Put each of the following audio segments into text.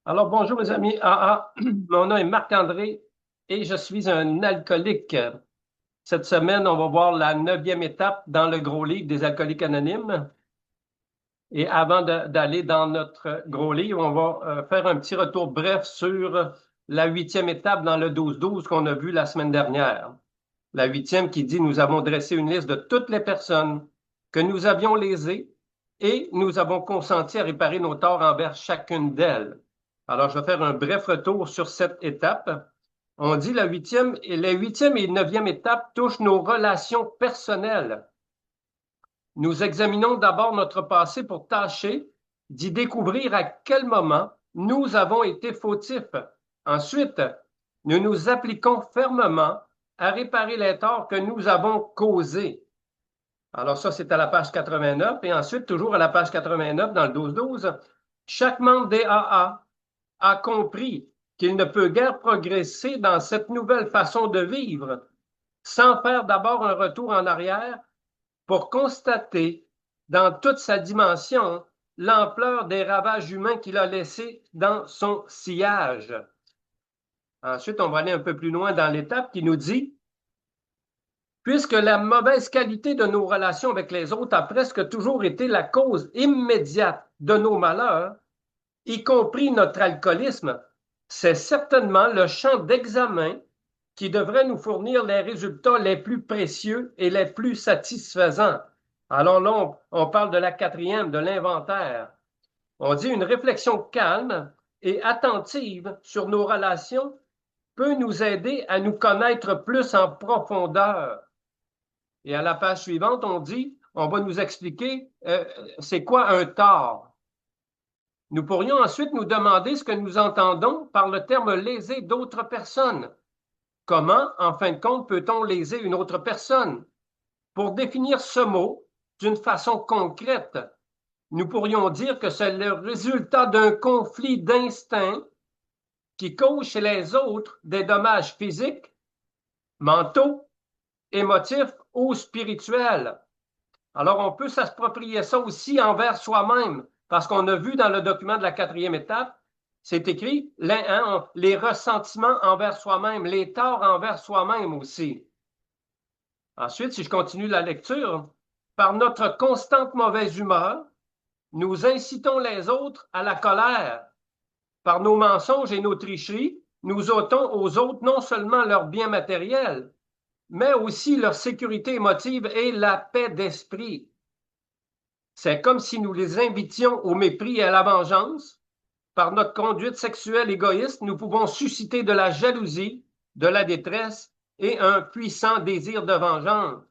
Alors, bonjour mes amis. Mon nom est Marc-André et je suis un alcoolique. Cette semaine, on va voir la neuvième étape dans le gros livre des alcooliques anonymes. Et avant d'aller dans notre gros livre, on va faire un petit retour bref sur la huitième étape dans le 12-12 qu'on a vu la semaine dernière. La huitième qui dit, nous avons dressé une liste de toutes les personnes que nous avions lésées et nous avons consenti à réparer nos torts envers chacune d'elles. Alors, je vais faire un bref retour sur cette étape. On dit la huitième et neuvième étape touchent nos relations personnelles. Nous examinons d'abord notre passé pour tâcher d'y découvrir à quel moment nous avons été fautifs. Ensuite, nous nous appliquons fermement à réparer les torts que nous avons causés. Alors ça, c'est à la page 89. Et ensuite, toujours à la page 89, dans le 12-12, chaque membre des AA a compris qu'il ne peut guère progresser dans cette nouvelle façon de vivre sans faire d'abord un retour en arrière pour constater dans toute sa dimension l'ampleur des ravages humains qu'il a laissés dans son sillage. Ensuite, on va aller un peu plus loin dans l'étape qui nous dit, puisque la mauvaise qualité de nos relations avec les autres a presque toujours été la cause immédiate de nos malheurs, y compris notre alcoolisme, c'est certainement le champ d'examen qui devrait nous fournir les résultats les plus précieux et les plus satisfaisants. Alors là, on parle de la quatrième, de l'inventaire. On dit une réflexion calme et attentive sur nos relations peut nous aider à nous connaître plus en profondeur. Et à la page suivante, on dit, on va nous expliquer c'est quoi un tort. Nous pourrions ensuite nous demander ce que nous entendons par le terme léser d'autres personnes. Comment, en fin de compte, peut-on léser une autre personne? Pour définir ce mot d'une façon concrète, nous pourrions dire que c'est le résultat d'un conflit d'instinct qui cause chez les autres des dommages physiques, mentaux, émotifs ou spirituels. Alors, on peut s'approprier ça aussi envers soi-même, parce qu'on a vu dans le document de la quatrième étape, c'est écrit les ressentiments envers soi-même, les torts envers soi-même aussi. Ensuite, si je continue la lecture, par notre constante mauvaise humeur, nous incitons les autres à la colère. Par nos mensonges et nos tricheries, nous ôtons aux autres non seulement leur bien matériel, mais aussi leur sécurité émotive et la paix d'esprit. C'est comme si nous les invitions au mépris et à la vengeance. Par notre conduite sexuelle égoïste, nous pouvons susciter de la jalousie, de la détresse et un puissant désir de vengeance.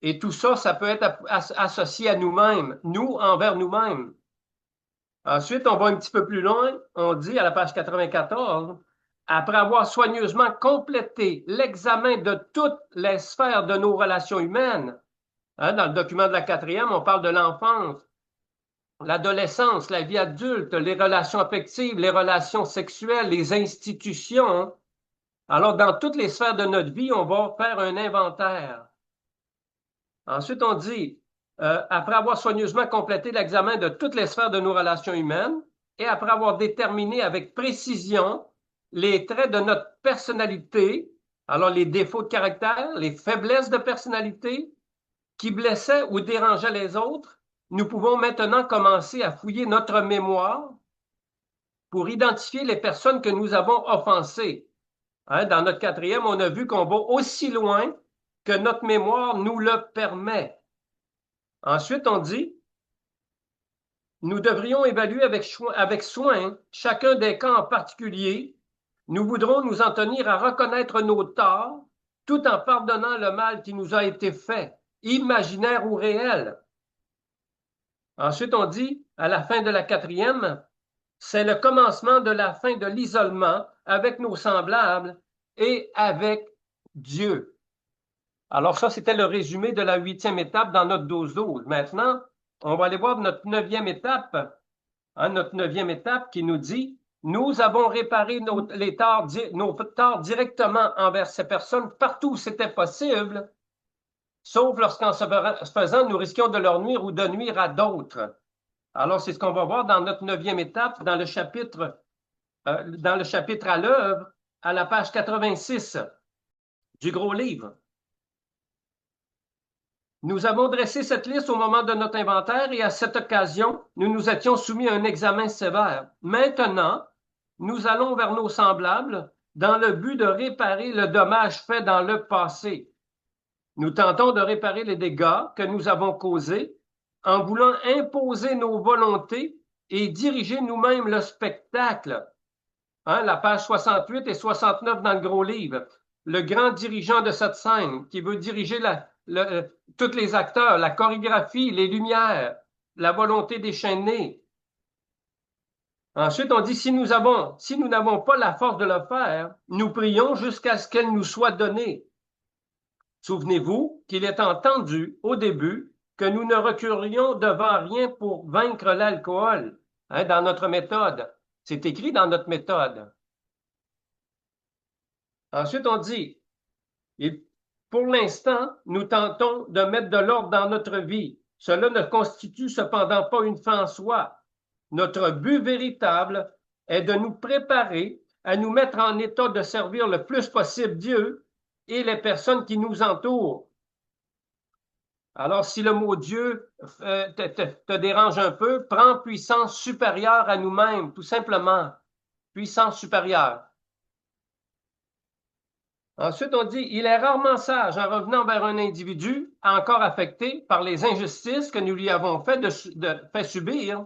Et tout ça, ça peut être associé à nous-mêmes, nous envers nous-mêmes. Ensuite, on va un petit peu plus loin. On dit à la page 94, après avoir soigneusement complété l'examen de toutes les sphères de nos relations humaines, hein, dans le document de la quatrième, on parle de l'enfance, l'adolescence, la vie adulte, les relations affectives, les relations sexuelles, les institutions. Alors, dans toutes les sphères de notre vie, on va faire un inventaire. Ensuite, on dit, après avoir soigneusement complété l'examen de toutes les sphères de nos relations humaines et après avoir déterminé avec précision les traits de notre personnalité, alors les défauts de caractère, les faiblesses de personnalité qui blessaient ou dérangeaient les autres, nous pouvons maintenant commencer à fouiller notre mémoire pour identifier les personnes que nous avons offensées. Hein, dans notre quatrième, on a vu qu'on va aussi loin que notre mémoire nous le permet. Ensuite, on dit, nous devrions évaluer avec soin chacun des cas en particulier. Nous voudrons nous en tenir à reconnaître nos torts tout en pardonnant le mal qui nous a été fait, imaginaire ou réel. Ensuite, on dit, à la fin de la quatrième, c'est le commencement de la fin de l'isolement avec nos semblables et avec Dieu. Alors ça, c'était le résumé de la huitième étape dans notre 12-12. Maintenant, on va aller voir notre neuvième étape, hein, notre neuvième étape qui nous dit, nous avons réparé nos torts directement envers ces personnes partout où c'était possible, sauf lorsqu'en se faisant, nous risquions de leur nuire ou de nuire à d'autres. Alors, c'est ce qu'on va voir dans notre neuvième étape, dans le chapitre dans le chapitre à l'œuvre, à la page 86 du gros livre. Nous avons dressé cette liste au moment de notre inventaire et à cette occasion, nous nous étions soumis à un examen sévère. Maintenant, nous allons vers nos semblables dans le but de réparer le dommage fait dans le passé. Nous tentons de réparer les dégâts que nous avons causés en voulant imposer nos volontés et diriger nous-mêmes le spectacle. Hein, la page 68 et 69 dans le gros livre. Le grand dirigeant de cette scène qui veut diriger tous les acteurs, la chorégraphie, les lumières, la volonté déchaînée. Ensuite, on dit, si nous n'avons pas la force de le faire, nous prions jusqu'à ce qu'elle nous soit donnée. Souvenez-vous qu'il est entendu au début que nous ne reculerions devant rien pour vaincre l'alcool, hein, dans notre méthode. C'est écrit dans notre méthode. Ensuite, on dit, et pour l'instant, nous tentons de mettre de l'ordre dans notre vie. Cela ne constitue cependant pas une fin en soi. Notre but véritable est de nous préparer à nous mettre en état de servir le plus possible Dieu et les personnes qui nous entourent. Alors, si le mot Dieu te dérange un peu, prends puissance supérieure à nous-mêmes, tout simplement. Puissance supérieure. Ensuite, on dit, il est rarement sage en revenant vers un individu encore affecté par les injustices que nous lui avons fait subir,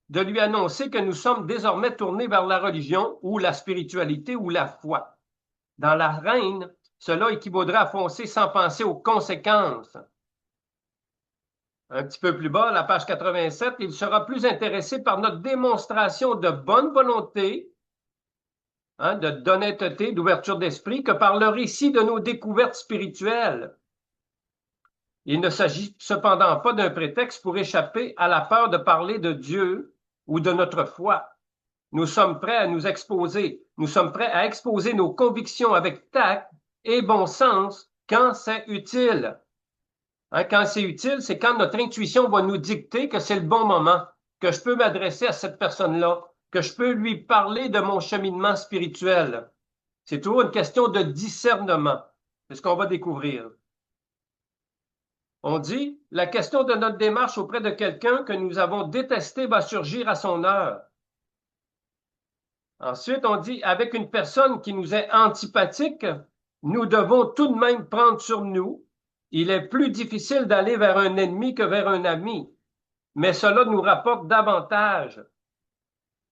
de lui annoncer que nous sommes désormais tournés vers la religion ou la spiritualité ou la foi. Dans l'arène, cela équivaudrait à foncer sans penser aux conséquences. Un petit peu plus bas, la page 87, il sera plus intéressé par notre démonstration de bonne volonté, hein, d'honnêteté, d'ouverture d'esprit, que par le récit de nos découvertes spirituelles. Il ne s'agit cependant pas d'un prétexte pour échapper à la peur de parler de Dieu ou de notre foi. Nous sommes prêts à nous exposer. Nous sommes prêts à exposer nos convictions avec tact et bon sens quand c'est utile. Hein, quand c'est utile, c'est quand notre intuition va nous dicter que c'est le bon moment, que je peux m'adresser à cette personne-là, que je peux lui parler de mon cheminement spirituel. C'est toujours une question de discernement. C'est ce qu'on va découvrir. On dit, la question de notre démarche auprès de quelqu'un que nous avons détesté va surgir à son heure. Ensuite, on dit, avec une personne qui nous est antipathique, nous devons tout de même prendre sur nous. Il est plus difficile d'aller vers un ennemi que vers un ami, mais cela nous rapporte davantage.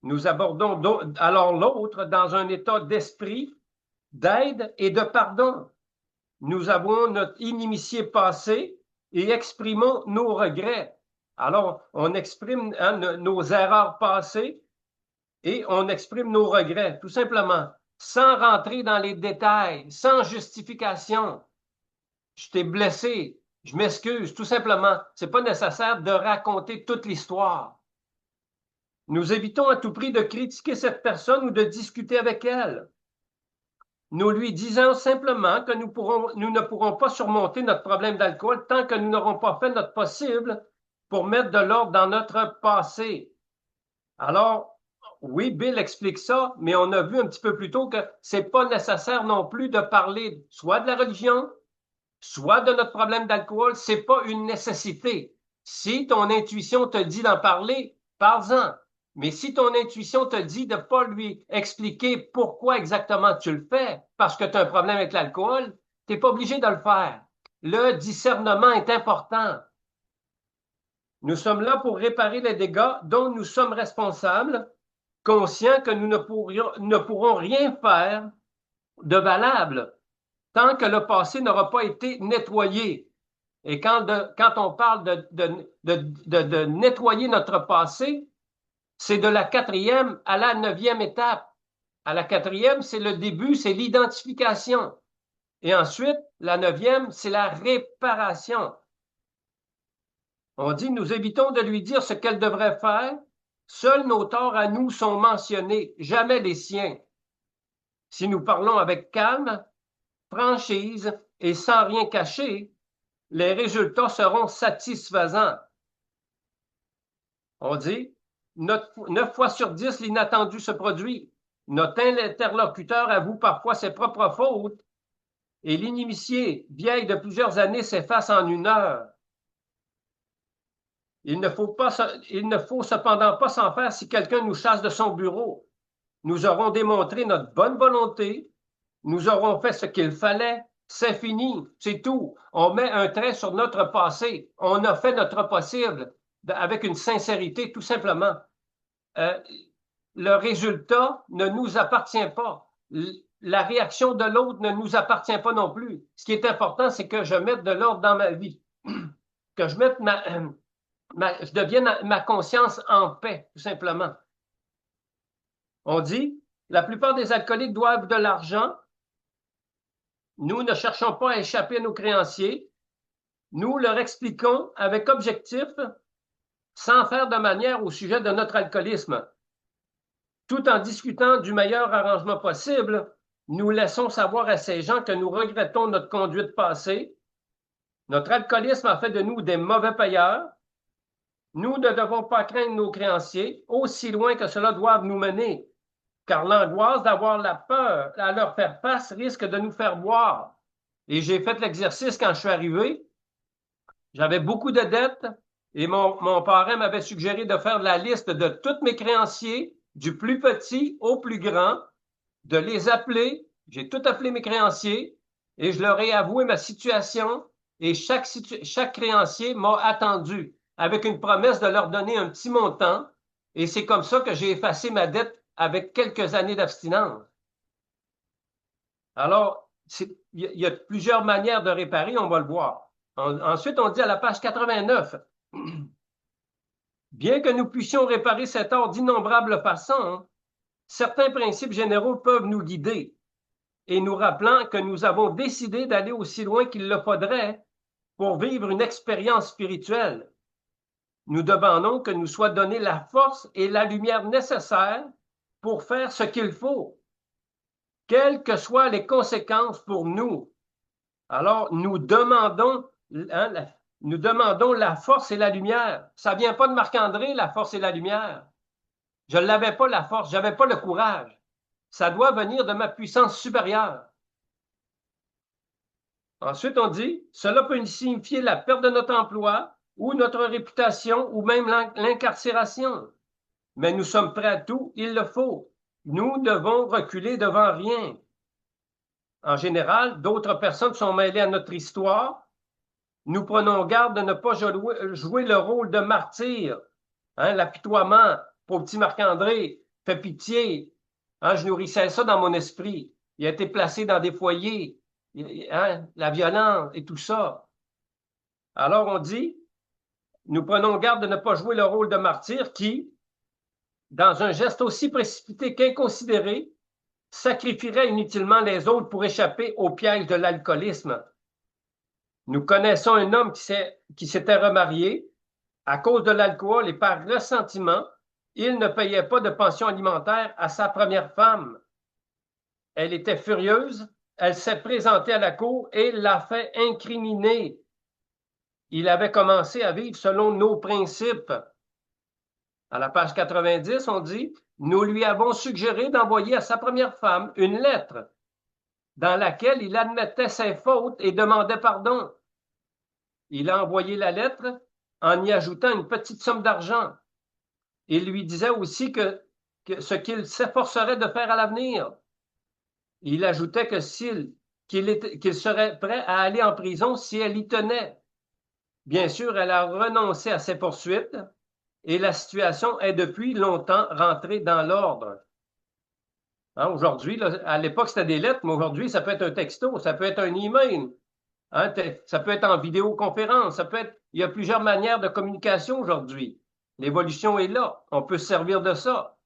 Nous abordons alors l'autre dans un état d'esprit, d'aide et de pardon. Nous avons notre inimitié passée et exprimons nos regrets. Alors, on exprime nos erreurs passées et on exprime nos regrets, tout simplement, sans rentrer dans les détails, sans justification. Je t'ai blessé, je m'excuse, tout simplement. Ce n'est pas nécessaire de raconter toute l'histoire. Nous évitons à tout prix de critiquer cette personne ou de discuter avec elle. Nous lui disons simplement que nous ne pourrons pas surmonter notre problème d'alcool tant que nous n'aurons pas fait notre possible pour mettre de l'ordre dans notre passé. Alors, oui, Bill explique ça, mais on a vu un petit peu plus tôt que c'est pas nécessaire non plus de parler soit de la religion, soit de notre problème d'alcool. C'est pas une nécessité. Si ton intuition te dit d'en parler, parle-en. Mais si ton intuition te dit de ne pas lui expliquer pourquoi exactement tu le fais, parce que tu as un problème avec l'alcool, tu n'es pas obligé de le faire. Le discernement est important. Nous sommes là pour réparer les dégâts dont nous sommes responsables, conscients que nous ne pourrons rien faire de valable tant que le passé n'aura pas été nettoyé. Et quand on parle de nettoyer notre passé, c'est de la 4e à la 9e étape. À la 4e, c'est le début, c'est l'identification. Et ensuite, la 9e, c'est la réparation. On dit, nous évitons de lui dire ce qu'elle devrait faire. Seuls nos torts à nous sont mentionnés, jamais les siens. Si nous parlons avec calme, franchise et sans rien cacher, les résultats seront satisfaisants. On dit, 9 fois sur 10, l'inattendu se produit. Notre interlocuteur avoue parfois ses propres fautes et l'inimitié vieille de plusieurs années s'efface en une heure. Il ne faut cependant pas s'en faire si quelqu'un nous chasse de son bureau. Nous aurons démontré notre bonne volonté, nous aurons fait ce qu'il fallait, c'est fini, c'est tout. On met un trait sur notre passé. On a fait notre possible avec une sincérité, tout simplement. Euh, le résultat ne nous appartient pas. La réaction de l'autre ne nous appartient pas non plus. Ce qui est important, c'est que je mette de l'ordre dans ma vie, que je mette je devienne ma conscience en paix, tout simplement. On dit, la plupart des alcooliques doivent de l'argent. Nous ne cherchons pas à échapper à nos créanciers. Nous leur expliquons avec objectif, sans faire de manière au sujet de notre alcoolisme. Tout en discutant du meilleur arrangement possible, nous laissons savoir à ces gens que nous regrettons notre conduite passée. Notre alcoolisme a fait de nous des mauvais payeurs. Nous ne devons pas craindre nos créanciers, aussi loin que cela doit nous mener, car l'angoisse d'avoir la peur à leur faire face risque de nous faire boire. Et j'ai fait l'exercice quand je suis arrivé. J'avais beaucoup de dettes et mon parrain m'avait suggéré de faire la liste de tous mes créanciers, du plus petit au plus grand, de les appeler. J'ai tout appelé mes créanciers et je leur ai avoué ma situation et chaque créancier m'a attendu avec une promesse de leur donner un petit montant et c'est comme ça que j'ai effacé ma dette avec quelques années d'abstinence. Alors, il y a plusieurs manières de réparer, on va le voir. Ensuite, on dit à la page 89, bien que nous puissions réparer cet art d'innombrables façons, certains principes généraux peuvent nous guider et nous rappelant que nous avons décidé d'aller aussi loin qu'il le faudrait pour vivre une expérience spirituelle. Nous demandons que nous soit donnée la force et la lumière nécessaires pour faire ce qu'il faut, quelles que soient les conséquences pour nous. Alors, nous demandons la force et la lumière. Ça ne vient pas de Marc-André, la force et la lumière. Je ne l'avais pas la force, je n'avais pas le courage. Ça doit venir de ma puissance supérieure. Ensuite, on dit, cela peut signifier la perte de notre emploi ou notre réputation ou même l'incarcération. Mais nous sommes prêts à tout, il le faut. Nous devons reculer devant rien. En général, d'autres personnes sont mêlées à notre histoire. Nous prenons garde de ne pas jouer le rôle de martyr. Hein, l'apitoiement, pauvre petit Marc-André, fais pitié. Hein, je nourrissais ça dans mon esprit. Il a été placé dans des foyers, hein, la violence et tout ça. Alors on dit, nous prenons garde de ne pas jouer le rôle de martyr qui, dans un geste aussi précipité qu'inconsidéré, sacrifierait inutilement les autres pour échapper au piège de l'alcoolisme. Nous connaissons un homme qui s'était remarié à cause de l'alcool et par ressentiment, il ne payait pas de pension alimentaire à sa première femme. Elle était furieuse, elle s'est présentée à la cour et l'a fait incriminer. Il avait commencé à vivre selon nos principes. À la page 90, on dit, nous lui avons suggéré d'envoyer à sa première femme une lettre dans laquelle il admettait ses fautes et demandait pardon. Il a envoyé la lettre en y ajoutant une petite somme d'argent. Il lui disait aussi que ce qu'il s'efforcerait de faire à l'avenir. Il ajoutait qu'il serait prêt à aller en prison si elle y tenait. Bien sûr, elle a renoncé à ses poursuites et la situation est depuis longtemps rentrée dans l'ordre. Hein, aujourd'hui, à l'époque, c'était des lettres, mais aujourd'hui, ça peut être un texto, ça peut être un email, hein, ça peut être en vidéoconférence, il y a plusieurs manières de communication aujourd'hui. L'évolution est là, on peut se servir de ça.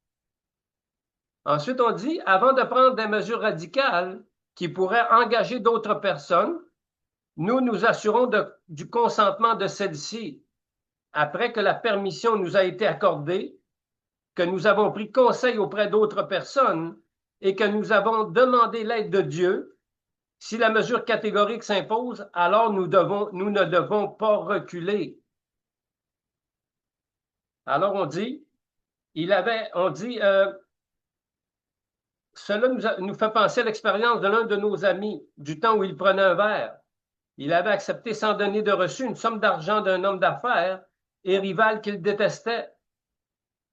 Ensuite, on dit, avant de prendre des mesures radicales qui pourraient engager d'autres personnes, nous nous assurons du consentement de celles-ci. Après que la permission nous a été accordée, que nous avons pris conseil auprès d'autres personnes et que nous avons demandé l'aide de Dieu, si la mesure catégorique s'impose, alors nous ne devons pas reculer. Alors on dit, cela nous fait penser à l'expérience de l'un de nos amis du temps où il prenait un verre. Il avait accepté sans donner de reçu une somme d'argent d'un homme d'affaires et rival qu'il détestait.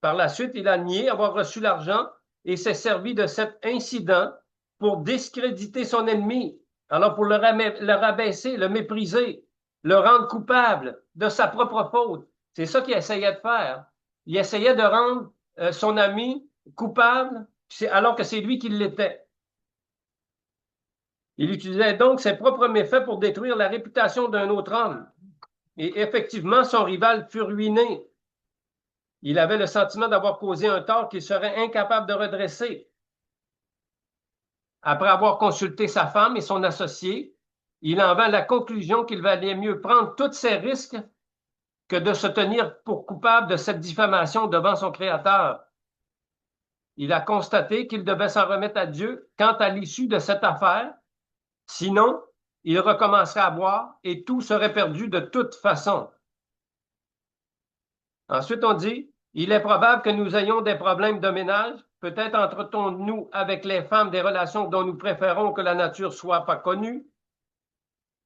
Par la suite, il a nié avoir reçu l'argent et s'est servi de cet incident pour discréditer son ennemi, alors pour le rabaisser, le mépriser, le rendre coupable de sa propre faute. C'est ça qu'il essayait de faire. Il essayait de rendre son ami coupable alors que c'est lui qui l'était. Il utilisait donc ses propres méfaits pour détruire la réputation d'un autre homme. Et effectivement, son rival fut ruiné. Il avait le sentiment d'avoir causé un tort qu'il serait incapable de redresser. Après avoir consulté sa femme et son associé, il en vint à la conclusion qu'il valait mieux prendre tous ces risques que de se tenir pour coupable de cette diffamation devant son Créateur. Il a constaté qu'il devait s'en remettre à Dieu quant à l'issue de cette affaire, sinon il recommencerait à boire et tout serait perdu de toute façon. Ensuite, on dit, il est probable que nous ayons des problèmes de ménage. Peut-être entretons-nous avec les femmes des relations dont nous préférons que la nature soit pas connue.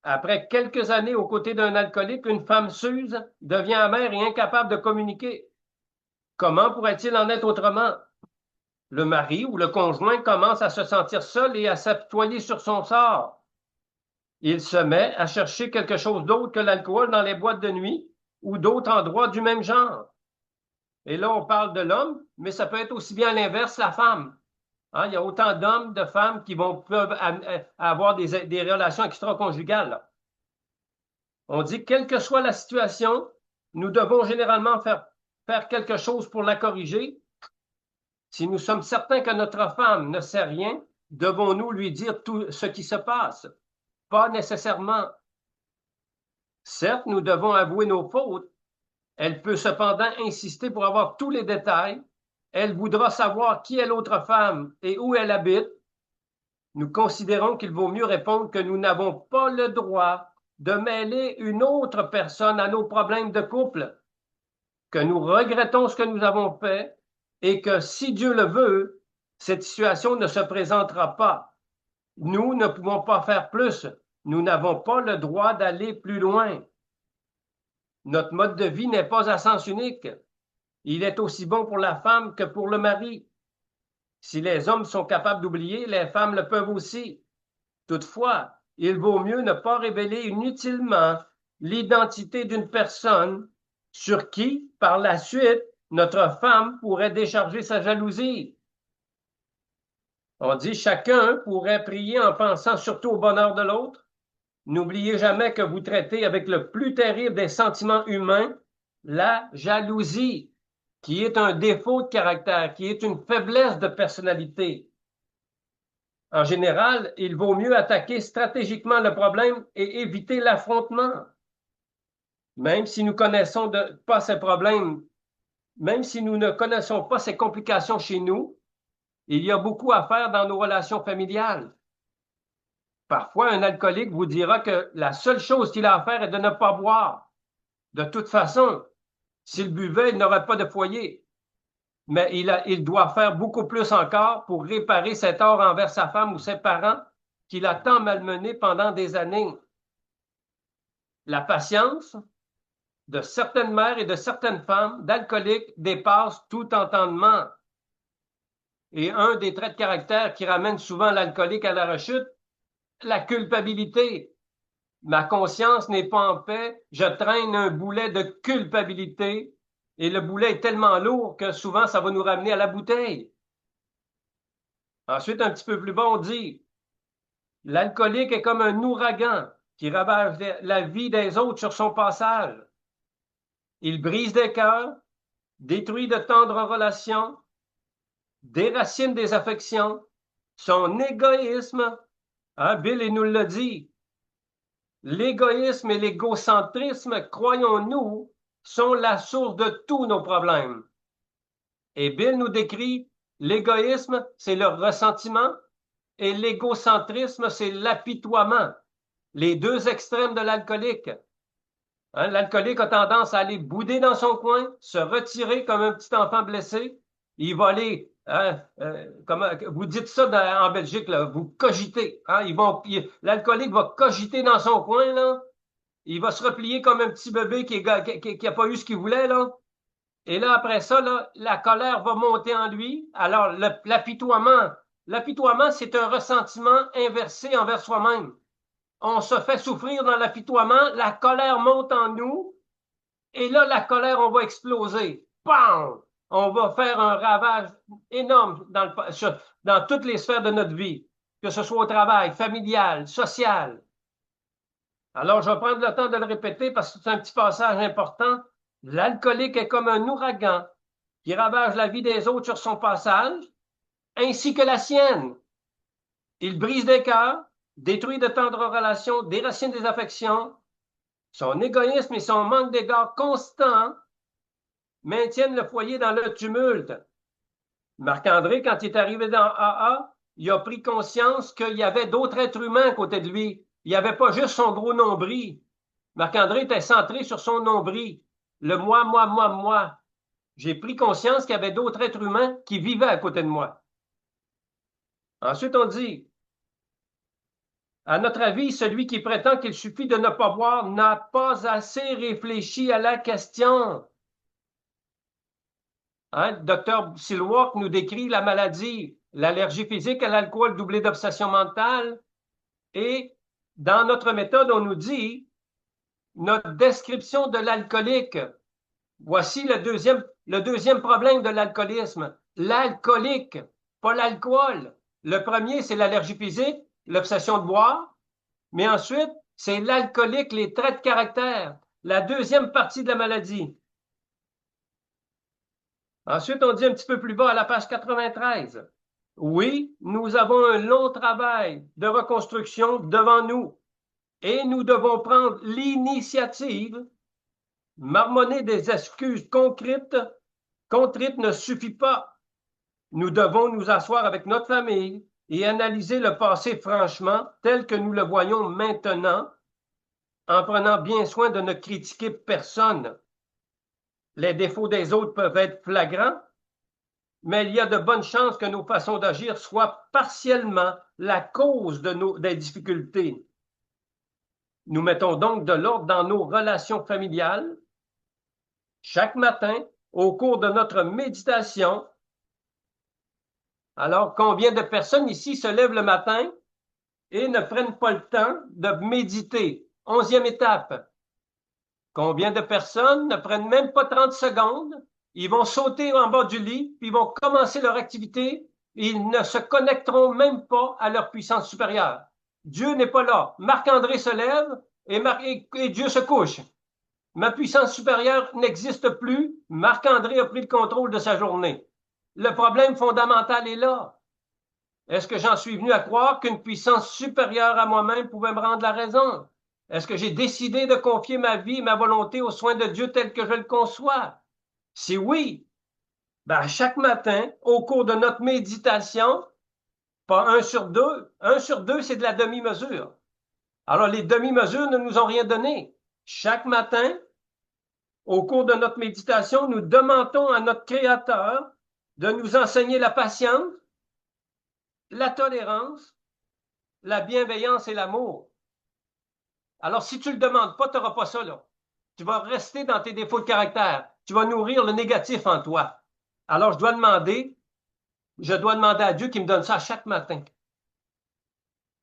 Après quelques années aux côtés d'un alcoolique, une femme s'use, devient amère et incapable de communiquer. Comment pourrait-il en être autrement? Le mari ou le conjoint commence à se sentir seul et à s'apitoyer sur son sort. Il se met à chercher quelque chose d'autre que l'alcool dans les boîtes de nuit ou d'autres endroits du même genre. Et là, on parle de l'homme, mais ça peut être aussi bien à l'inverse, la femme. Hein, il y a autant d'hommes, de femmes qui peuvent avoir des relations extra-conjugales. On dit, quelle que soit la situation, nous devons généralement faire quelque chose pour la corriger. Si nous sommes certains que notre femme ne sait rien, devons-nous lui dire tout ce qui se passe? Pas nécessairement. Certes, nous devons avouer nos fautes. Elle peut cependant insister pour avoir tous les détails. Elle voudra savoir qui est l'autre femme et où elle habite. Nous considérons qu'il vaut mieux répondre que nous n'avons pas le droit de mêler une autre personne à nos problèmes de couple, que nous regrettons ce que nous avons fait et que si Dieu le veut, cette situation ne se présentera pas. Nous ne pouvons pas faire plus. Nous n'avons pas le droit d'aller plus loin. Notre mode de vie n'est pas à sens unique. Il est aussi bon pour la femme que pour le mari. Si les hommes sont capables d'oublier, les femmes le peuvent aussi. Toutefois, il vaut mieux ne pas révéler inutilement l'identité d'une personne sur qui, par la suite, notre femme pourrait décharger sa jalousie. On dit chacun pourrait prier en pensant surtout au bonheur de l'autre. N'oubliez jamais que vous traitez avec le plus terrible des sentiments humains, la jalousie, qui est un défaut de caractère, qui est une faiblesse de personnalité. En général, il vaut mieux attaquer stratégiquement le problème et éviter l'affrontement. Même si nous connaissons pas ces problèmes, même si nous ne connaissons pas ces complications chez nous, il y a beaucoup à faire dans nos relations familiales. Parfois, un alcoolique vous dira que la seule chose qu'il a à faire est de ne pas boire. De toute façon, s'il buvait, il n'aurait pas de foyer. Mais il doit faire beaucoup plus encore pour réparer cet tort envers sa femme ou ses parents qu'il a tant malmené pendant des années. La patience de certaines mères et de certaines femmes d'alcooliques dépasse tout entendement. Et un des traits de caractère qui ramène souvent l'alcoolique à la rechute, la culpabilité. Ma conscience n'est pas en paix, je traîne un boulet de culpabilité et le boulet est tellement lourd que souvent ça va nous ramener à la bouteille. Ensuite, un petit peu plus bas, on dit, l'alcoolique est comme un ouragan qui ravage la vie des autres sur son passage. Il brise des cœurs, détruit de tendres relations, déracine des affections, son égoïsme, hein, Bill il nous l'a dit, l'égoïsme et l'égocentrisme, croyons-nous, sont la source de tous nos problèmes. Et Bill nous décrit l'égoïsme, c'est le ressentiment, et l'égocentrisme, c'est l'apitoiement, les deux extrêmes de l'alcoolique. Hein, l'alcoolique a tendance à aller bouder dans son coin, se retirer comme un petit enfant blessé. Il va aller Hein? Vous dites ça en Belgique, là, vous cogitez. Hein? L'alcoolique va cogiter dans son coin, là. Il va se replier comme un petit bébé qui a pas eu ce qu'il voulait, là. Et là, après ça, là, la colère va monter en lui. Alors, l'apitoiement, c'est un ressentiment inversé envers soi-même. On se fait souffrir dans l'apitoiement, la colère monte en nous, et là, la colère, on va exploser. Bam! On va faire un ravage énorme dans toutes les sphères de notre vie, que ce soit au travail, familial, social. Alors, je vais prendre le temps de le répéter parce que c'est un petit passage important. L'alcoolique est comme un ouragan qui ravage la vie des autres sur son passage, ainsi que la sienne. Il brise des cœurs, détruit de tendres relations, déracine des affections. Son égoïsme et son manque d'égard constant maintiennent le foyer dans le tumulte. Marc-André, quand il est arrivé dans AA, il a pris conscience qu'il y avait d'autres êtres humains à côté de lui. Il n'y avait pas juste son gros nombril. Marc-André était centré sur son nombril. Le moi, moi, moi, moi. J'ai pris conscience qu'il y avait d'autres êtres humains qui vivaient à côté de moi. Ensuite, on dit, à notre avis, celui qui prétend qu'il suffit de ne pas boire n'a pas assez réfléchi à la question. Hein? Docteur Silwalk nous décrit la maladie, l'allergie physique à l'alcool doublée d'obsession mentale. Et dans notre méthode, on nous dit notre description de l'alcoolique. Voici le deuxième problème de l'alcoolisme. L'alcoolique, pas l'alcool. Le premier, c'est l'allergie physique, l'obsession de boire. Mais ensuite, c'est l'alcoolique, les traits de caractère. La deuxième partie de la maladie. Ensuite, on dit un petit peu plus bas à la page 93. Oui, nous avons un long travail de reconstruction devant nous et nous devons prendre l'initiative. Marmonner des excuses contrites ne suffit pas. Nous devons nous asseoir avec notre famille et analyser le passé franchement, tel que nous le voyons maintenant, en prenant bien soin de ne critiquer personne. Les défauts des autres peuvent être flagrants, mais il y a de bonnes chances que nos façons d'agir soient partiellement la cause des difficultés. Nous mettons donc de l'ordre dans nos relations familiales. Chaque matin, au cours de notre méditation, alors combien de personnes ici se lèvent le matin et ne prennent pas le temps de méditer? 11e étape. Combien de personnes ne prennent même pas 30 secondes? Ils vont sauter en bas du lit, puis ils vont commencer leur activité, et ils ne se connecteront même pas à leur puissance supérieure. Dieu n'est pas là. Marc-André se lève et Dieu se couche. Ma puissance supérieure n'existe plus. Marc-André a pris le contrôle de sa journée. Le problème fondamental est là. Est-ce que j'en suis venu à croire qu'une puissance supérieure à moi-même pouvait me rendre la raison? Est-ce que j'ai décidé de confier ma vie et ma volonté aux soins de Dieu tel que je le conçois? Si oui, ben chaque matin, au cours de notre méditation, pas 1/2, 1/2, c'est de la demi-mesure. Alors, les demi-mesures ne nous ont rien donné. Chaque matin, au cours de notre méditation, nous demandons à notre Créateur de nous enseigner la patience, la tolérance, la bienveillance et l'amour. Alors, si tu ne le demandes pas, tu n'auras pas ça, là. Tu vas rester dans tes défauts de caractère. Tu vas nourrir le négatif en toi. Alors, je dois demander à Dieu qu'il me donne ça chaque matin.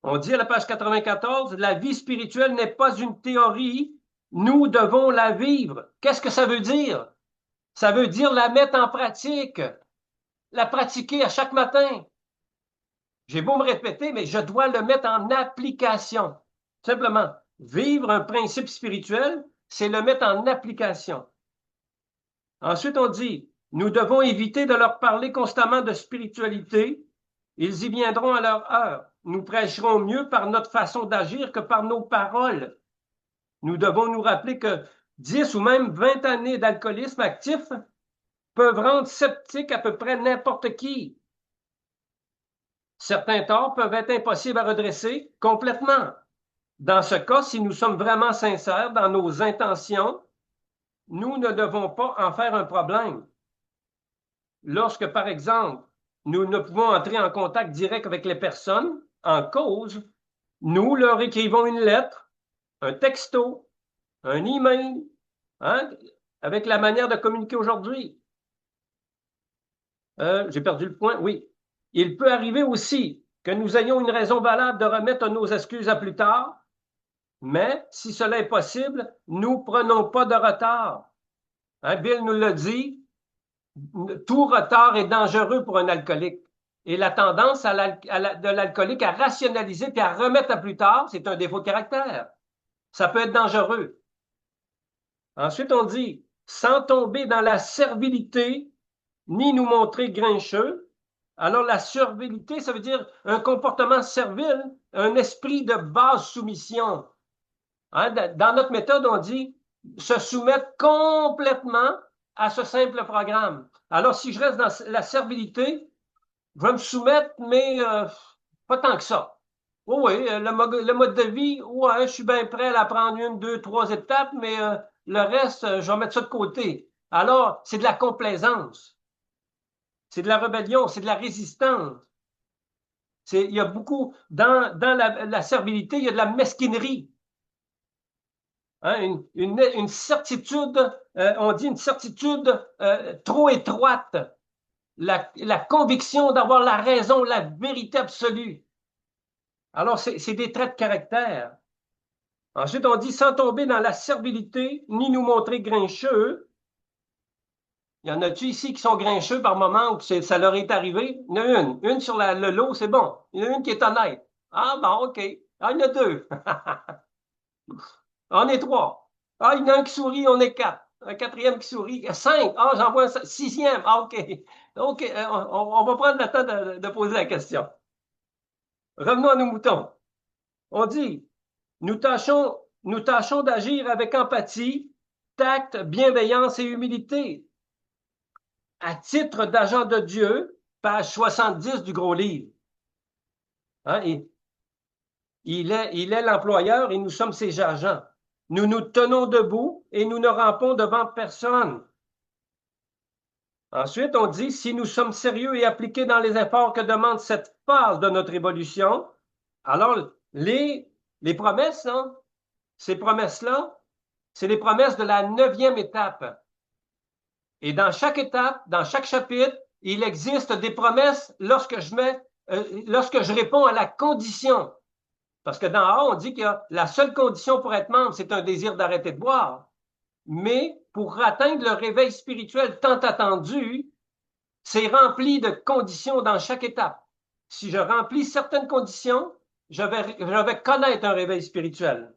On dit à la page 94, la vie spirituelle n'est pas une théorie, nous devons la vivre. Qu'est-ce que ça veut dire? Ça veut dire la mettre en pratique, la pratiquer à chaque matin. J'ai beau me répéter, mais je dois le mettre en application. Simplement, vivre un principe spirituel, c'est le mettre en application. Ensuite, on dit, nous devons éviter de leur parler constamment de spiritualité. Ils y viendront à leur heure. Nous prêcherons mieux par notre façon d'agir que par nos paroles. Nous devons nous rappeler que 10 ou même 20 années d'alcoolisme actif peuvent rendre sceptique à peu près n'importe qui. Certains torts peuvent être impossibles à redresser complètement. Dans ce cas, si nous sommes vraiment sincères dans nos intentions, nous ne devons pas en faire un problème. Lorsque, par exemple, nous ne pouvons entrer en contact direct avec les personnes en cause. Nous leur écrivons une lettre, un texto, un email, hein, avec la manière de communiquer aujourd'hui. J'ai perdu le point. Oui. Il peut arriver aussi que nous ayons une raison valable de remettre nos excuses à plus tard, mais si cela est possible, nous ne prenons pas de retard. Hein, Bill nous l'a dit, tout retard est dangereux pour un alcoolique. Et la tendance de l'alcoolique à rationaliser puis à remettre à plus tard, c'est un défaut de caractère. Ça peut être dangereux. Ensuite, on dit, sans tomber dans la servilité, ni nous montrer grincheux. Alors, la servilité, ça veut dire un comportement servile, un esprit de basse soumission. Hein, dans notre méthode, on dit se soumettre complètement à ce simple programme. Alors, si je reste dans la servilité, je vais me soumettre, mais pas tant que ça. Oh oui, le mode de vie, ouais, je suis bien prêt à la prendre une, deux, trois étapes, mais le reste, je vais mettre ça de côté. Alors, c'est de la complaisance, c'est de la rébellion, c'est de la résistance. Il y a beaucoup, dans la servilité, il y a de la mesquinerie. Hein, une certitude, on dit une certitude trop étroite, la conviction d'avoir la raison, la vérité absolue. Alors, c'est des traits de caractère. Ensuite, on dit sans tomber dans la servilité, ni nous montrer grincheux. Il y en a-tu ici qui sont grincheux par moment où ça leur est arrivé? Il y en a une sur le lot, c'est bon. Il y en a une qui est honnête. Ah bon, OK. Ah, il y en a deux. On est trois. Ah, il y en a un qui sourit, on est quatre. Un quatrième qui sourit. Cinq. Ah, j'en vois un sixième. Ah, OK. OK, on va prendre le temps de poser la question. Revenons à nos moutons. On dit, nous tâchons d'agir avec empathie, tact, bienveillance et humilité. À titre d'agent de Dieu, page 70 du gros livre. Hein, il est l'employeur et nous sommes ses agents. Nous nous tenons debout et nous ne rampons devant personne. Ensuite, on dit, si nous sommes sérieux et appliqués dans les efforts que demande cette phase de notre évolution, alors les promesses, hein, ces promesses-là, c'est les promesses de la 9e étape. Et dans chaque étape, dans chaque chapitre, il existe des promesses lorsque je réponds à la condition. Parce que dans A, on dit que la seule condition pour être membre, c'est un désir d'arrêter de boire. Mais pour atteindre le réveil spirituel tant attendu, c'est rempli de conditions dans chaque étape. Si je remplis certaines conditions, je vais connaître un réveil spirituel.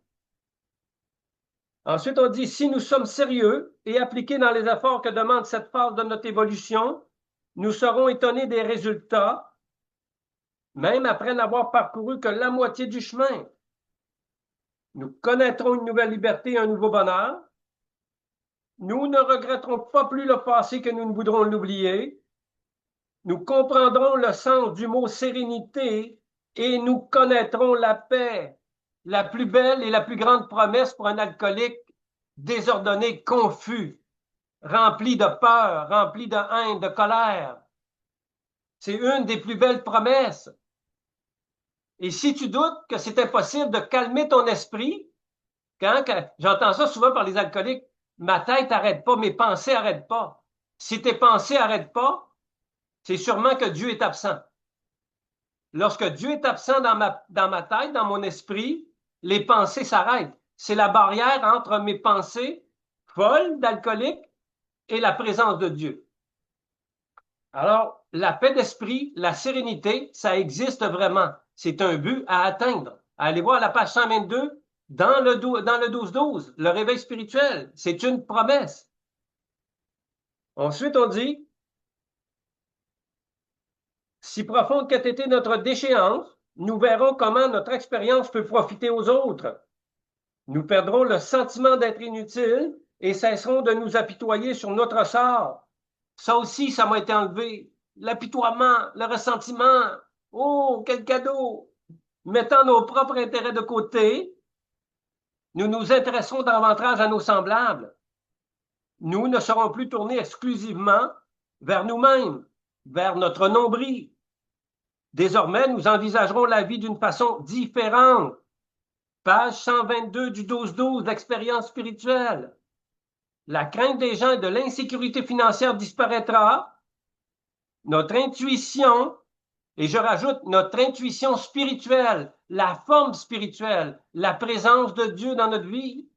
Ensuite, on dit, si nous sommes sérieux et appliqués dans les efforts que demande cette phase de notre évolution, nous serons étonnés des résultats, même après n'avoir parcouru que la moitié du chemin. Nous connaîtrons une nouvelle liberté et un nouveau bonheur. Nous ne regretterons pas plus le passé que nous ne voudrons l'oublier. Nous comprendrons le sens du mot sérénité et nous connaîtrons la paix, la plus belle et la plus grande promesse pour un alcoolique désordonné, confus, rempli de peur, rempli de haine, de colère. C'est une des plus belles promesses. Et si tu doutes que c'est impossible de calmer ton esprit, quand j'entends ça souvent par les alcooliques, ma tête n'arrête pas, mes pensées n'arrêtent pas. Si tes pensées n'arrêtent pas, c'est sûrement que Dieu est absent. Lorsque Dieu est absent dans ma tête, dans mon esprit, les pensées s'arrêtent. C'est la barrière entre mes pensées folles d'alcoolique et la présence de Dieu. Alors, la paix d'esprit, la sérénité, ça existe vraiment. C'est un but à atteindre. Allez voir la page 122 dans le 12-12, le réveil spirituel. C'est une promesse. Ensuite, on dit, si profonde qu'ait été notre déchéance, nous verrons comment notre expérience peut profiter aux autres. Nous perdrons le sentiment d'être inutiles et cesserons de nous apitoyer sur notre sort. Ça aussi, ça m'a été enlevé. L'apitoiement, le ressentiment. Oh, quel cadeau! Mettant nos propres intérêts de côté, nous nous intéresserons davantage à nos semblables. Nous ne serons plus tournés exclusivement vers nous-mêmes. vers notre nombril. Désormais, nous envisagerons la vie d'une façon différente. Page 122 du 12-12 d'expérience spirituelle. La crainte des gens et de l'insécurité financière disparaîtra. Notre intuition, et je rajoute notre intuition spirituelle, la forme spirituelle, la présence de Dieu dans notre vie,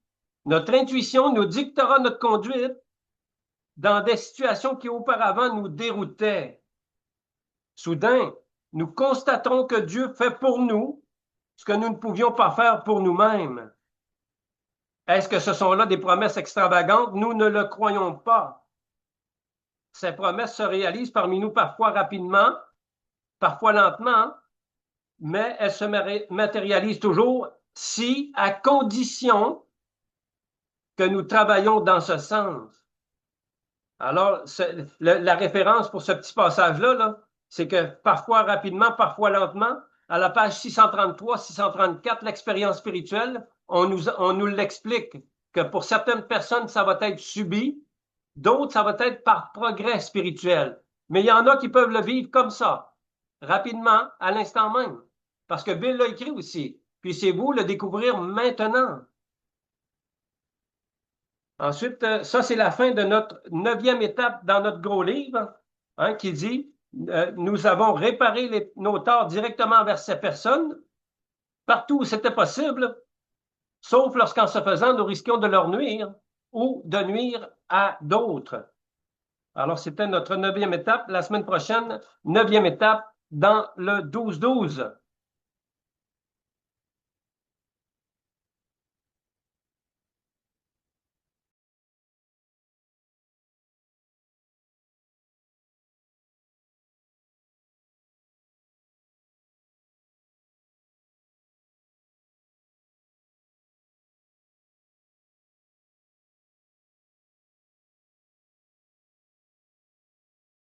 notre intuition nous dictera notre conduite dans des situations qui auparavant nous déroutaient. Soudain, nous constaterons que Dieu fait pour nous ce que nous ne pouvions pas faire pour nous-mêmes. Est-ce que ce sont là des promesses extravagantes? Nous ne le croyons pas. Ces promesses se réalisent parmi nous parfois rapidement, parfois lentement, mais elles se matérialisent toujours si, à condition que nous travaillons dans ce sens. Alors, la référence pour ce petit passage-là, là, c'est que parfois rapidement, parfois lentement, à la page 633, 634, l'expérience spirituelle, on nous l'explique que pour certaines personnes, ça va être subi, d'autres, ça va être par progrès spirituel. Mais il y en a qui peuvent le vivre comme ça, rapidement, à l'instant même. Parce que Bill l'a écrit aussi. Puis c'est vous le découvrir maintenant. Ensuite, ça, c'est la fin de notre 9e étape dans notre gros livre, hein, qui dit nous avons réparé nos torts directement vers ces personnes, partout où c'était possible, sauf lorsqu'en se faisant, nous risquions de leur nuire ou de nuire à d'autres. Alors, c'était notre 9e étape. La semaine prochaine, 9e étape dans le 12-12.